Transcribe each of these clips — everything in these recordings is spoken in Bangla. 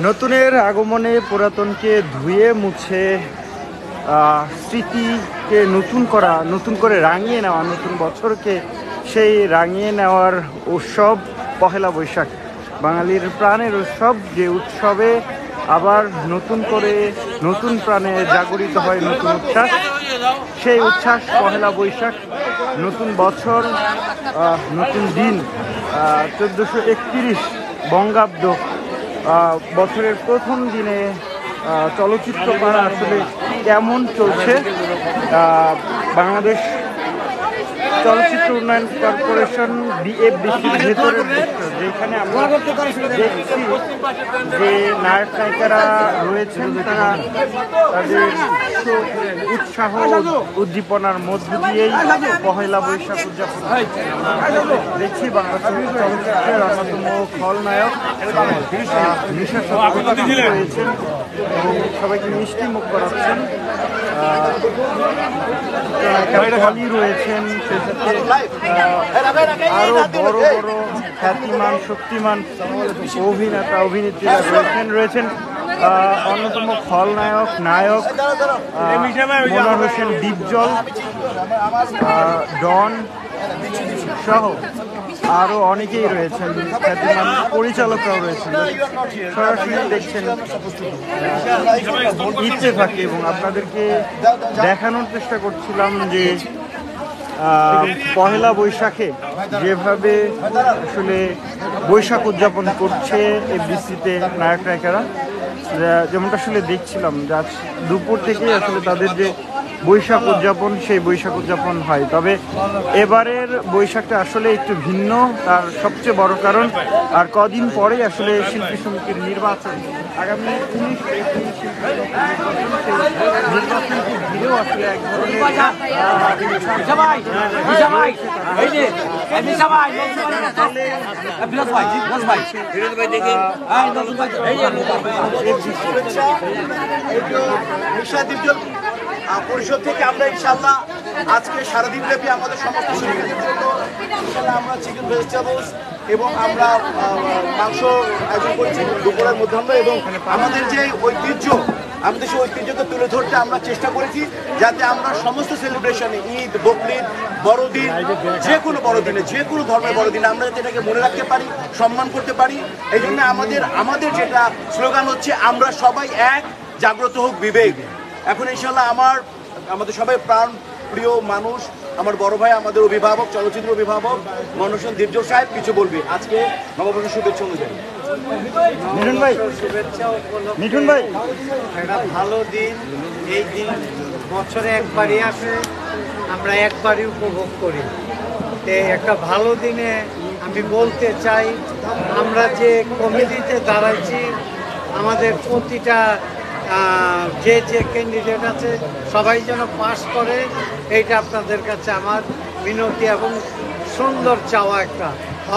নতুনের আগমনে পুরাতনকে ধুয়ে মুছে স্মৃতিকে নতুন করে রাঙিয়ে নেওয়া, নতুন বছরকে সেই রাঙিয়ে নেওয়ার উৎসব পহেলা বৈশাখ, বাঙালির প্রাণের উৎসব। যে উৎসবে আবার নতুন করে নতুন প্রাণে জাগরিত হয় নতুন উচ্ছ্বাস, সেই উচ্ছ্বাস পহেলা বৈশাখ, নতুন বছর, নতুন দিন। 1431 বঙ্গাব্দ বছরের প্রথম দিনে চলচ্চিত্র পাড়া আসলে কেমন চলছে। বাংলাদেশ চলচ্চিত্র উন্নয়ন কর্পোরেশন বিএফডিসির ভেতরের দৃশ্য, যেখানে আমরা দেখছি যে নায়ক নায়িকারা রয়েছেন, তারা তাদের উৎসাহ উদ্দীপনার মধ্য দিয়েই পহেলা বৈশাখ উদযাপন দেখছি। বাংলাদেশ চলচ্চিত্রের অন্যতম খলনায়ক নিশা চক্রবর্তী রয়েছেন এবং সবাইকে মিষ্টি মুখ করাচ্ছেন। রয়েছেন সেই সাথে আরো বড় বড় খ্যাতিমান শক্তিমান অভিনেতা অভিনেত্রীরা রয়েছেন অন্যতম খলনায়ক নায়ক মনোয়ার হোসেন ডিপজল, ডন সহ আরো অনেকেই রয়েছেন, খ্যাতিমান পরিচালকরাও রয়েছেন। সরাসরি দেখছেন ইচ্ছে থাকে এবং আপনাদেরকে দেখানোর চেষ্টা করছিলাম যে পহেলা বৈশাখে যেভাবে আসলে বৈশাখ উদযাপন করছে এফডিসিতে নায়ক নায়িকারা, যেমনটা আসলে দেখছিলাম যে আজ দুপুর থেকেই আসলে তাদের যে বৈশাখ উদযাপন, সেই বৈশাখ উদযাপন হয়। তবে এবারের বৈশাখটা আসলে একটু ভিন্ন, তার সবচেয়ে বড় কারণ আর কদিন পরেই আসলে শিল্পী সমিতির নির্বাচন, আগামী 19 নির্বাচনকে ঘিরেও আসলে এক ধরনের পরিষদ থেকে আমরা ইনশাল্লাহ আজকে সারাদিন ব্যাপী আমাদের সমস্ত শিল্পীদের জন্য আমরা চিকেন ভেজিটেবলস এবং আমরা মাংস আয়োজন করেছি দুপুরের মধ্যাহ্ন, এবং আমাদের যে ঐতিহ্য, আমাদের সেই ঐতিহ্যকে তুলে ধরতে আমরা চেষ্টা করেছি যাতে আমরা সমস্ত সেলিব্রেশনে, ঈদ, বকরিদ, বড়দিন, যে কোনো বড়দিনে, যে কোনো ধর্মের বড়দিনে আমরা যাতে এটাকে মনে রাখতে পারি, সম্মান করতে পারি। এই জন্য আমাদের যেটা স্লোগান হচ্ছে আমরা সবাই এক, জাগ্রত হোক বিবেক। এখন ইনশাল্লাহ আমাদের সবাই প্রাণ প্রিয় মানুষ, আমার বড় ভাই, আমাদের অভিভাবক, চলচ্চিত্র অভিভাবক মনোয়ার হোসেন ডিপজল সাহেব কিছু বলবে আজকে নববর্ষের শুভেচ্ছা অনুযায়ী। মিঠুন ভাই, একটা ভালো দিন, এই দিন বছরে একবারই আসে, আমরা একবারই উপভোগ করি। একটা ভালো দিনে আমি বলতে চাই, আমরা যে কমিটিতে দাঁড়াইছি, আমাদের প্রতিটা যে ক্যান্ডিডেট আছে সবাই যেন পাস করে, এইটা আপনাদের কাছে আমার মিনতি এবং সুন্দর চাওয়া। একটা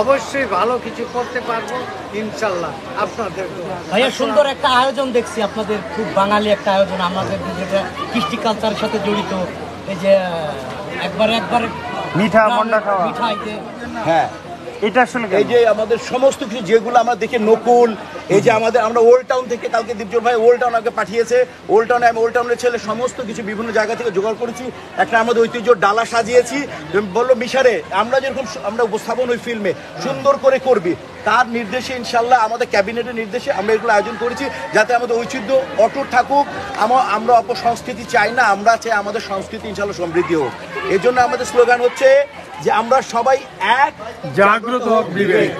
অবশ্যই ভালো কিছু করতে পারবো ইনশাল্লাহ আপনাদের। ভাইয়া সুন্দর একটা আয়োজন দেখছি আপনাদের, খুব বাঙালি একটা আয়োজন, আমাদের যেটা কৃষ্টি কালচারের সাথে জড়িত। এই যে একবার মিঠা মন্ডা খাওয়া, হ্যাঁ, এটা আসলে এই যে আমাদের সমস্ত কিছু যেগুলো আমরা দেখে নকুল, এই যে আমরা ওল্ড টাউন থেকে কালকে দীপজল ভাই ওল্ড টাউন আগে পাঠিয়েছে, ওল্ড টাউনে আমি ওল্ড টাউনের ছেলে সমস্ত কিছু বিভিন্ন জায়গা থেকে জোগাড় করেছি, একটা আমাদের ঐতিহ্য ডালা সাজিয়েছি। বললো মিশারে আমরা যেরকম আমরা উপস্থাপন ওই ফিল্মে সুন্দর করে করবি, তার নির্দেশে ইনশাল্লাহ আমাদের ক্যাবিনেটের নির্দেশে আমরা এগুলো আয়োজন করেছি যাতে আমাদের ঐতিহ্য অটুট থাকুক। আমরা অপসংস্কৃতি চাই না, আমরা চাই আমাদের সংস্কৃতি ইনশাল্লাহ সমৃদ্ধি হোক। এই জন্য আমাদের স্লোগান হচ্ছে যে আমরা সবাই এক, জাগ্রত হোক বিবেক।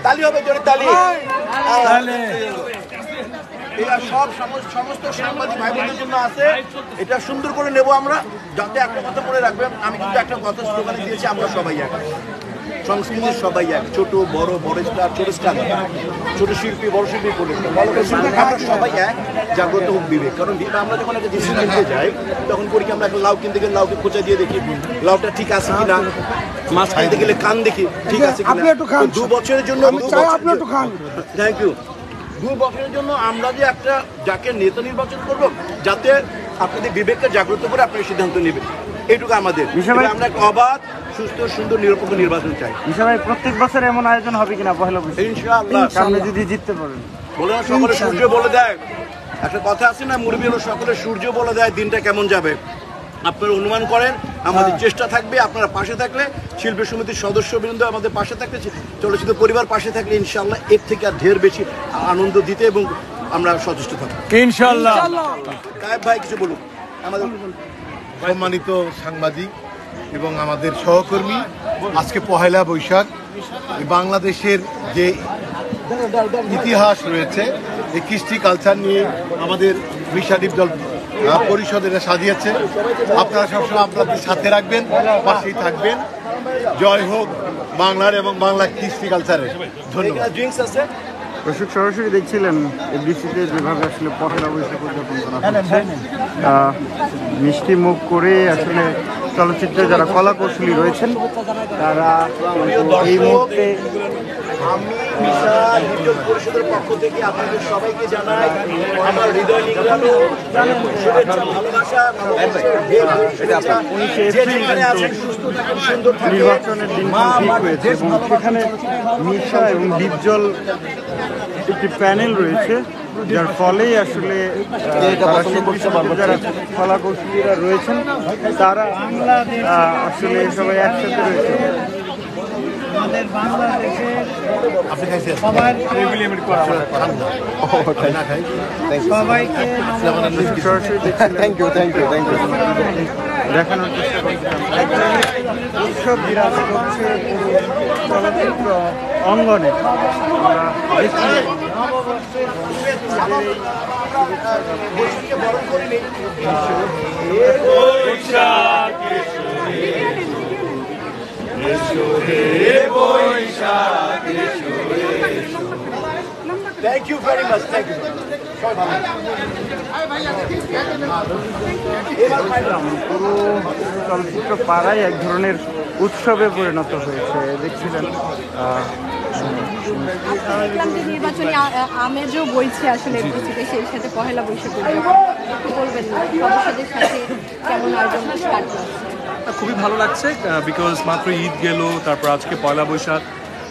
তালি হবে, জোরে তালি। এটা সমস্ত সাংবাদিক ভাই বোনদের জন্য আছে, এটা সুন্দর করে নেব আমরা। যাতে একটা কথা মনে রাখবেন, আমি কিন্তু একটা কথা স্লোগানে দিয়েছি, আমরা সবাই এক, সংস্কৃতির সবাই এক, ছোট বড়, বড় স্টার, ছোট স্টার, ছোট শিল্পী, বড় শিল্পী বলে আমরা সবাই এক, জাগ্রত হোক বিবেক। কারণ আমরা যখন একটা জিনিস কিনতে যাই তখন করি কি, আমরা একটা লাউ কিনতে গেলে লাউকে খোঁচা দিয়ে দেখি লাউটা ঠিক আছে কিনা, মাছ খাইতে গেলে কান দেখি ঠিক আছে কিনা। 2 বছরের জন্য, থ্যাংক ইউ, 2 বছরের জন্য আমরা যে একটা যাকে নেতা নির্বাচন করবো, যাতে আপনাদের বিবেককে জাগ্রত করে আপনারা সিদ্ধান্ত নেবেন, এইটুকু আমাদের। বিষয় আমরা একটা অবাধ, সুস্থ, সুন্দর, নিরপেক্ষ নির্বাচন চাই। ভাই প্রত্যেক বছর এমন আয়োজন হবে কিনা পহেলা বৈশাখ? ইনশাআল্লাহ। সামনে যদি জিততে পারেন। বলে না সকলে সূর্য বলে দেয়, একটা কথা আছে না, মুরব্বী হলো সকলে সূর্য বলে দেয় দিনটা কেমন যাবে। আপনারা অনুমান করেন, আমাদের চেষ্টা থাকবে, আপনারা পাশে থাকলে, শিল্পী সমিতির সদস্যবৃন্দ আমাদের পাশে থাকলে, চলচ্চিত্র পরিবার পাশে থাকলে ইনশাআল্লাহ এর থেকে আর ঢের বেশি আনন্দ দিতে এবং আমরা সচেষ্ট থাকবো ইনশাআল্লাহ। কায়েব ভাই কিছু বলুন। আমাদের সম্মানিত সাংবাদিক এবং আমাদের সহকর্মী, আজকে পহেলা বৈশাখ, বাংলাদেশের যে ইতিহাস রয়েছে এই কৃষ্টি কালচার নিয়ে আমাদের মিশাদীপ দল পরিষদের সাজিয়েছে। আপনারা সবসময় আপনাদের সাথে রাখবেন, পাশেই থাকবেন। জয় হোক বাংলার এবং বাংলা কৃষ্টি কালচারের। ধন্যবাদ। ড্রিঙ্কস আছে। দর্শক সরাসরি দেখছিলেন এফডিসিতে যেভাবে আসলে পহেলা বৈশাখ উদযাপন করা হচ্ছে, মিষ্টি মুখ করে আসলে চলচ্চিত্রে যারা কলা কৌশলী রয়েছেন তারা এই মুহূর্তে আমি মিশা হিজল পরিষদের পক্ষ থেকে আপনাদের সবাইকে জানাই আমার হৃদয় নিংড়ানো শুভেচ্ছা, ভালোবাসা। যে যেখানে আছেন সুস্থ থাকুন, সুন্দর থাকুন। নির্বাচনের দিন ঠিক হয়েছে এবং সেখানে মিশা এবং ডিপজল একটি প্যানেল রয়েছে, যার ফলেই আসলে যারা কলা কৌশলীরা রয়েছেন তারা আসলে সবাই একসাথে রয়েছে। আমাদের বাংলাদেশের সবাইকে সরাসরি দেখানোর চেষ্টা করছিলাম উৎসব বিরাজ করছে পুরো চলচ্চিত্র অঙ্গনে। বরণ করে নেই। Thank you very much. Thank you. পুরো চলচ্চিত্র পাড়ায় এক ধরনের উৎসবে পরিণত হয়েছে। দেখছিলেন দেখলাম যে নির্বাচনী আমেজও বইছে আসলে এফডিসিতে, সেই সাথে পহেলা বৈশাখ কি বলবেন সদস্যদের সাথে কেমন আয়োজন কাটলো? খুবই ভালো লাগছে, বিকজ মাত্র ঈদ গেল, তারপর আজকে পয়লা বৈশাখ,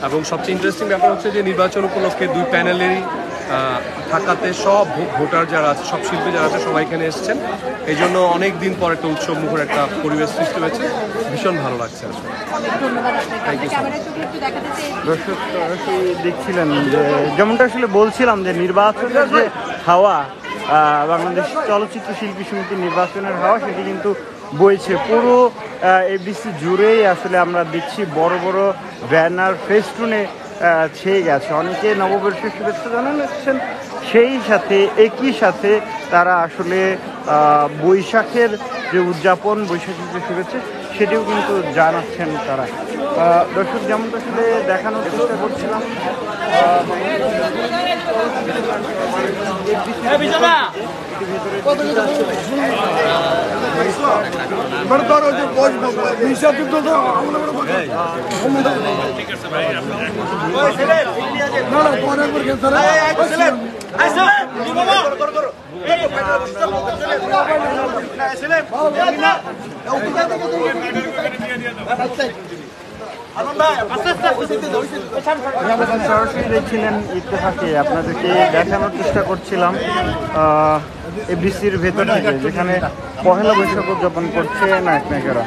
এবং সবচেয়ে ইন্টারেস্টিং ব্যাপার হচ্ছে যে নির্বাচন উপলক্ষে দুই প্যানেলেরই থাকাতে সব ভোটার যারা আছে, সব শিল্পী যারা আছে সবাই এখানে এসেছেন। এই জন্য অনেক দিন পর একটা উৎসব মুখর একটা পরিবেশ সৃষ্টি হয়েছে, ভীষণ ভালো লাগছে আসলে। দর্শক দেখছিলেন যে যেমনটা আসলে বলছিলাম যে নির্বাচনের যে হাওয়া, বাংলাদেশ চলচ্চিত্র শিল্পী সমিতির নির্বাচনের হাওয়া সেটি কিন্তু বইছে পুরো এফডিসি জুড়েই। আসলে আমরা দেখছি বড় বড় ব্যানার ফেস্টুনে ছেয়ে গেছে, অনেকে নববর্ষের শুভেচ্ছা জানাচ্ছেন, সেই সাথে একই সাথে তারা আসলে বৈশাখের যে উদযাপন, বৈশাখের যে শুভেচ্ছা সেটিও কিন্তু জানাচ্ছেন তারা। দর্শক যেমনটা আসলে দেখানোর চেষ্টা করছিলাম সরাসরি দেখছিলেন ইত্তেফাকে, আপনাদেরকে দেখানোর চেষ্টা করছিলাম এফডিসির ভেতর থেকে, যেখানে পহেলা বৈশাখ উদযাপন করছে নায়ক নায়িকারা।